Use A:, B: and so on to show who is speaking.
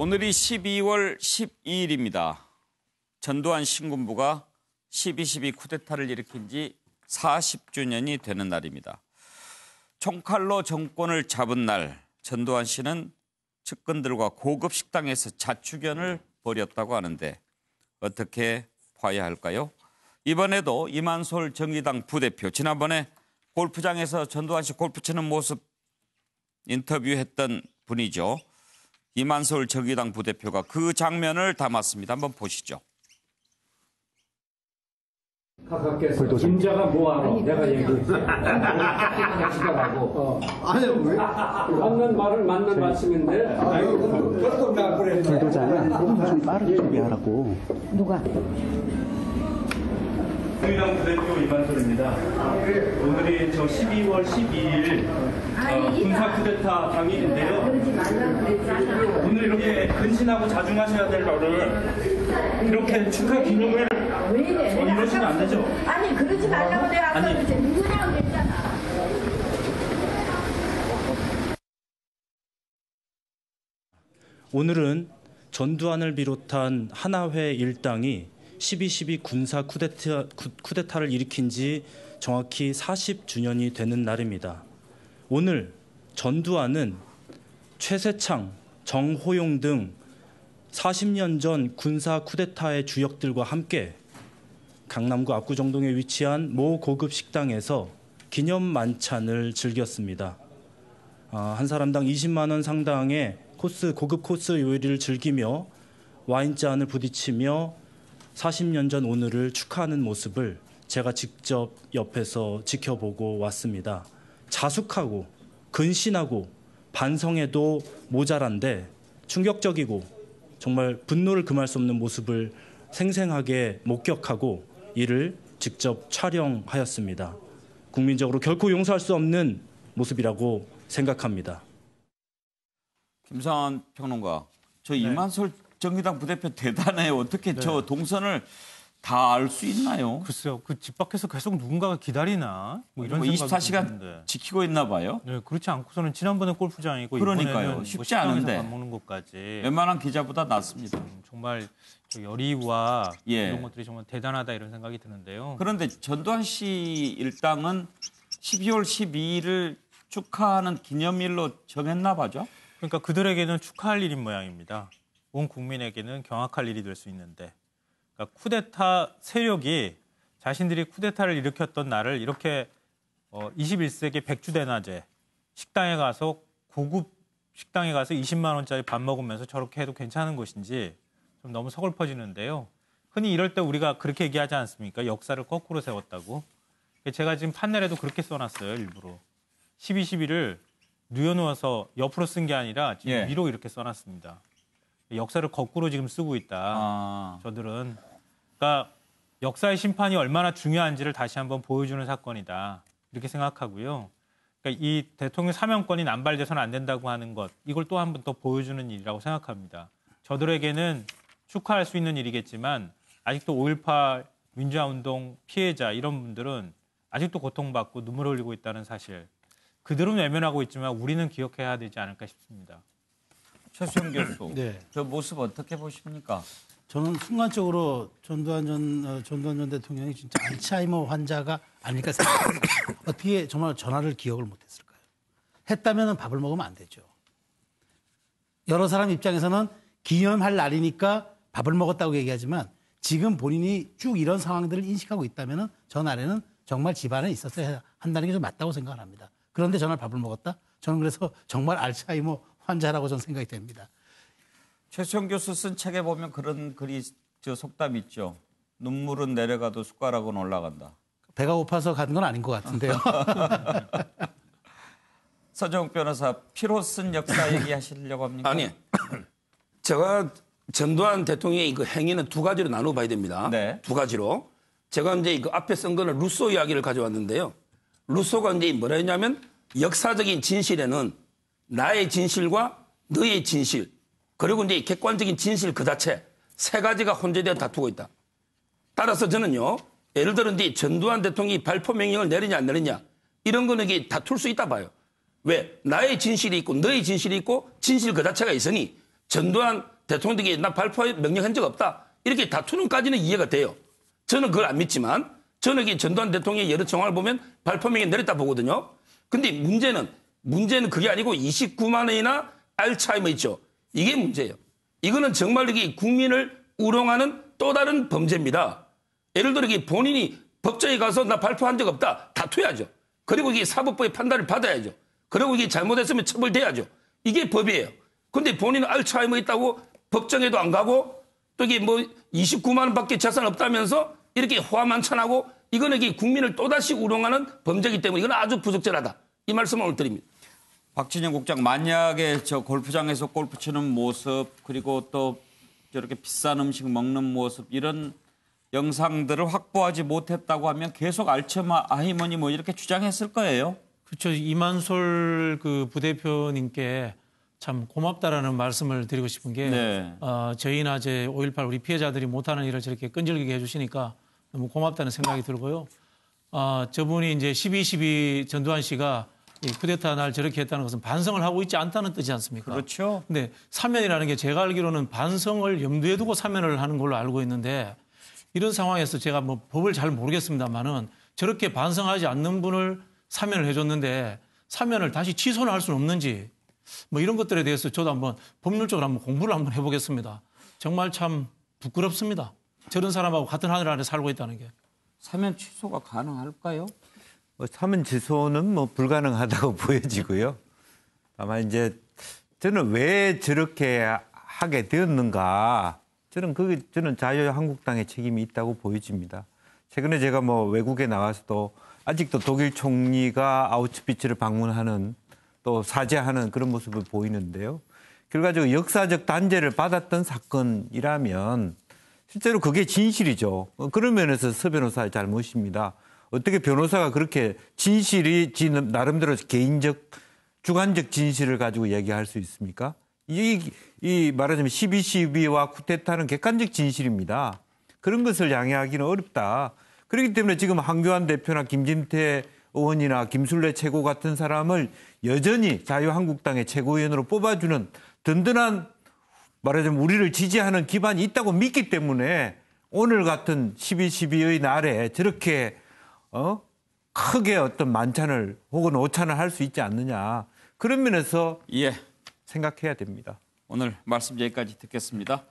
A: 오늘이 12월 12일입니다. 전두환 신군부가 12.12 쿠데타를 일으킨 지 40주년이 되는 날입니다. 총칼로 정권을 잡은 날, 전두환 씨는 측근들과 고급 식당에서 자축연을 벌였다고 하는데 어떻게 봐야 할까요? 이번에도 이만솔 정의당 부대표, 지난번에 골프장에서 전두환 씨 골프 치는 모습 인터뷰했던 분이죠. 이만솔 정의당 부대표가 그 장면을 담았습니다. 한번 보시죠.
B: 각하께서 임자가 뭐하노? 내가 얘기했지. 아니 왜? 맞는 말을 맞는 말씀인데.
C: 불도장은 좀 빠르게 준비하라고.
D: 누가?
E: 정의당 부대표 이만솔입니다. 오늘이 저 12월 12일 군사 쿠데타 당일인데요. 오늘 이렇게 근신하고 자중하셔야 될 거를 이렇게 축하 기념회를 이러시면 안 되죠?
D: 아니 그러지 말라고 내가 아까 그랬지. 누구냐고 그랬잖아.
F: 오늘은 전두환을 비롯한 하나회 일당이 12.12 군사 쿠데타를 일으킨 지 정확히 40주년이 되는 날입니다. 오늘 전두환은 최세창, 정호용 등 40년 전 군사 쿠데타의 주역들과 함께 강남구 압구정동에 위치한 모 고급 식당에서 기념 만찬을 즐겼습니다. 한 사람당 20만 원 상당의 고급 코스 요리를 즐기며 와인잔을 부딪히며 40년 전 오늘을 축하하는 모습을 제가 직접 옆에서 지켜보고 왔습니다. 자숙하고 근신하고 반성해도 모자란데 충격적이고 정말 분노를 금할 수 없는 모습을 생생하게 목격하고 이를 직접 촬영하였습니다. 국민적으로 결코 용서할 수 없는 모습이라고 생각합니다.
A: 김상환 평론가, 저
E: 네.
A: 이만솔 정의당 부대표 대단해요. 어떻게 저 동선을 다 알 수 있나요?
G: 글쎄요. 그 집 밖에서 계속 누군가가 기다리나? 뭐 이런 생각이
A: 24시간
G: 드는데.
A: 지키고 있나 봐요.
G: 네, 그렇지 않고서는 지난번에 골프장이고
A: 그러니까요.
G: 이번에는
A: 쉽지
G: 뭐 식당에서
A: 않은데.
G: 밥 먹는 것까지
A: 웬만한 기자보다 낫습니다.
G: 정말 열의와
A: 예.
G: 이런 것들이 정말 대단하다 이런 생각이 드는데요.
A: 그런데 전두환 씨 일당은 12월 12일을 축하하는 기념일로 정했나 봐죠?
G: 그러니까 그들에게는 축하할 일인 모양입니다. 온 국민에게는 경악할 일이 될 수 있는데. 그러니까 쿠데타 세력이 자신들이 쿠데타를 일으켰던 날을 이렇게 21세기 백주대낮에 식당에 가서 고급 식당에 가서 20만 원짜리 밥 먹으면서 저렇게 해도 괜찮은 것인지 좀 너무 서글퍼지는데요. 흔히 이럴 때 우리가 그렇게 얘기하지 않습니까? 역사를 거꾸로 세웠다고. 제가 지금 판넬에도 그렇게 써놨어요, 일부러. 12.12를 뉘어놓아서 옆으로 쓴 게 아니라 지금
A: 예.
G: 위로 이렇게 써놨습니다. 역사를 거꾸로 지금 쓰고 있다. 저들은. 그러니까 역사의 심판이 얼마나 중요한지를 다시 한번 보여주는 사건이다. 이렇게 생각하고요. 그러니까 이 대통령 사면권이 남발돼서는 안 된다고 하는 것, 이걸 또 한 번 더 보여주는 일이라고 생각합니다. 저들에게는 축하할 수 있는 일이겠지만 아직도 5.18 민주화운동 피해자 이런 분들은 아직도 고통받고 눈물을 흘리고 있다는 사실. 그들은 외면하고 있지만 우리는 기억해야 되지 않을까 싶습니다.
A: 최수영 교수,
H: 네.
A: 저 모습 어떻게 보십니까?
H: 저는 순간적으로 전두환 전 대통령이 진짜 알츠하이머 환자가 아닐까 생각합니다. 어떻게 정말 전화를 기억을 못했을까요? 했다면 밥을 먹으면 안 되죠. 여러 사람 입장에서는 기념할 날이니까 밥을 먹었다고 얘기하지만 지금 본인이 쭉 이런 상황들을 인식하고 있다면 저 날에는 정말 집안에 있었어야 한다는 게 좀 맞다고 생각을 합니다. 그런데 전날 밥을 먹었다? 저는 그래서 정말 알츠하이머 환자라고 저는 생각이 됩니다.
A: 최수영 교수 쓴 책에 보면 그런 글이 속담 있죠. 눈물은 내려가도 숟가락은 올라간다.
H: 배가 고파서 가는 건 아닌 것 같은데요.
A: 서정욱 변호사, 피로 쓴 역사 얘기하시려고 합니까?
I: 아니, 제가 전두환 대통령의 그 행위는 두 가지로 나누어 봐야 됩니다.
A: 네.
I: 두 가지로. 제가 이제 그 앞에 쓴 거는 루소 이야기를 가져왔는데요. 루소가 이제 뭐라 했냐면 역사적인 진실에는 나의 진실과 너의 진실, 그리고 이제 객관적인 진실 그 자체 세 가지가 혼재되어 다투고 있다. 따라서 저는요, 예를 들어 이제 전두환 대통령이 발포 명령을 내리냐 안 내리냐 이런 거는 이게 다툴 수 있다 봐요. 왜? 나의 진실이 있고 너의 진실이 있고 진실 그 자체가 있으니 전두환 대통령에게 나 발포 명령한 적 없다. 이렇게 다투는까지는 이해가 돼요. 저는 그걸 안 믿지만 저는 이 전두환 대통령의 여러 정황을 보면 발포 명령 내렸다 보거든요. 근데 문제는 그게 아니고 29만 원이나 알츠하이머 있죠. 이게 문제예요. 이거는 정말 이게 국민을 우롱하는 또 다른 범죄입니다. 예를 들어 이게 본인이 법정에 가서 나 발포한 적 없다. 다투야죠. 그리고 이게 사법부의 판단을 받아야죠. 그리고 이게 잘못했으면 처벌돼야죠. 이게 법이에요. 근데 본인은 알츠하이머 있다고 법정에도 안 가고 또 이게 뭐 29만 원밖에 재산 없다면서 이렇게 호화만찬하고 이거는 이게 국민을 또다시 우롱하는 범죄이기 때문에 이건 아주 부적절하다. 이 말씀을 오늘 드립니다.
A: 박진영 국장, 만약에 저 골프장에서 골프 치는 모습 그리고 또 저렇게 비싼 음식 먹는 모습 이런 영상들을 확보하지 못했다고 하면 계속 알츠하이머니 뭐 이렇게 주장했을 거예요.
J: 그렇죠. 이만솔 그 부대표님께 참 고맙다라는 말씀을 드리고 싶은 게
A: 네.
J: 저희나 제 5.18 우리 피해자들이 못하는 일을 저렇게 끈질기게 해주시니까 너무 고맙다는 생각이 들고요. 저분이 이제 12.12 전두환 씨가 이 쿠데타 날 저렇게 했다는 것은 반성을 하고 있지 않다는 뜻이지 않습니까?
A: 그렇죠.
J: 근데 사면이라는 게 제가 알기로는 반성을 염두에 두고 사면을 하는 걸로 알고 있는데 이런 상황에서 제가 뭐 법을 잘 모르겠습니다만은 저렇게 반성하지 않는 분을 사면을 해줬는데 사면을 다시 취소를 할 수는 없는지 뭐 이런 것들에 대해서 저도 한번 법률적으로 한번 공부를 한번 해보겠습니다. 정말 참 부끄럽습니다. 저런 사람하고 같은 하늘 아래 살고 있다는 게.
A: 사면 취소가 가능할까요?
K: 사면 취소는 뭐 불가능하다고 보여지고요. 다만 이제 저는 왜 저렇게 하게 되었는가 저는 자유한국당의 책임이 있다고 보여집니다. 최근에 제가 뭐 외국에 나가서도 아직도 독일 총리가 아우슈비츠를 방문하는 또 사죄하는 그런 모습을 보이는데요. 결과적으로 역사적 단죄를 받았던 사건이라면 실제로 그게 진실이죠. 그런 면에서 서 변호사의 잘못입니다. 어떻게 변호사가 그렇게 진실이 나름대로 개인적, 주관적 진실을 가지고 얘기할 수 있습니까? 이 말하자면 12.12와 쿠데타는 객관적 진실입니다. 그런 것을 양해하기는 어렵다. 그렇기 때문에 지금 황교안 대표나 김진태 의원이나 김술래 최고 같은 사람을 여전히 자유한국당의 최고위원으로 뽑아주는 든든한 말하자면 우리를 지지하는 기반이 있다고 믿기 때문에 오늘 같은 12.12의 날에 저렇게 크게 어떤 만찬을 혹은 오찬을 할 수 있지 않느냐. 그런 면에서
A: 예.
K: 생각해야 됩니다.
A: 오늘 말씀 여기까지 듣겠습니다.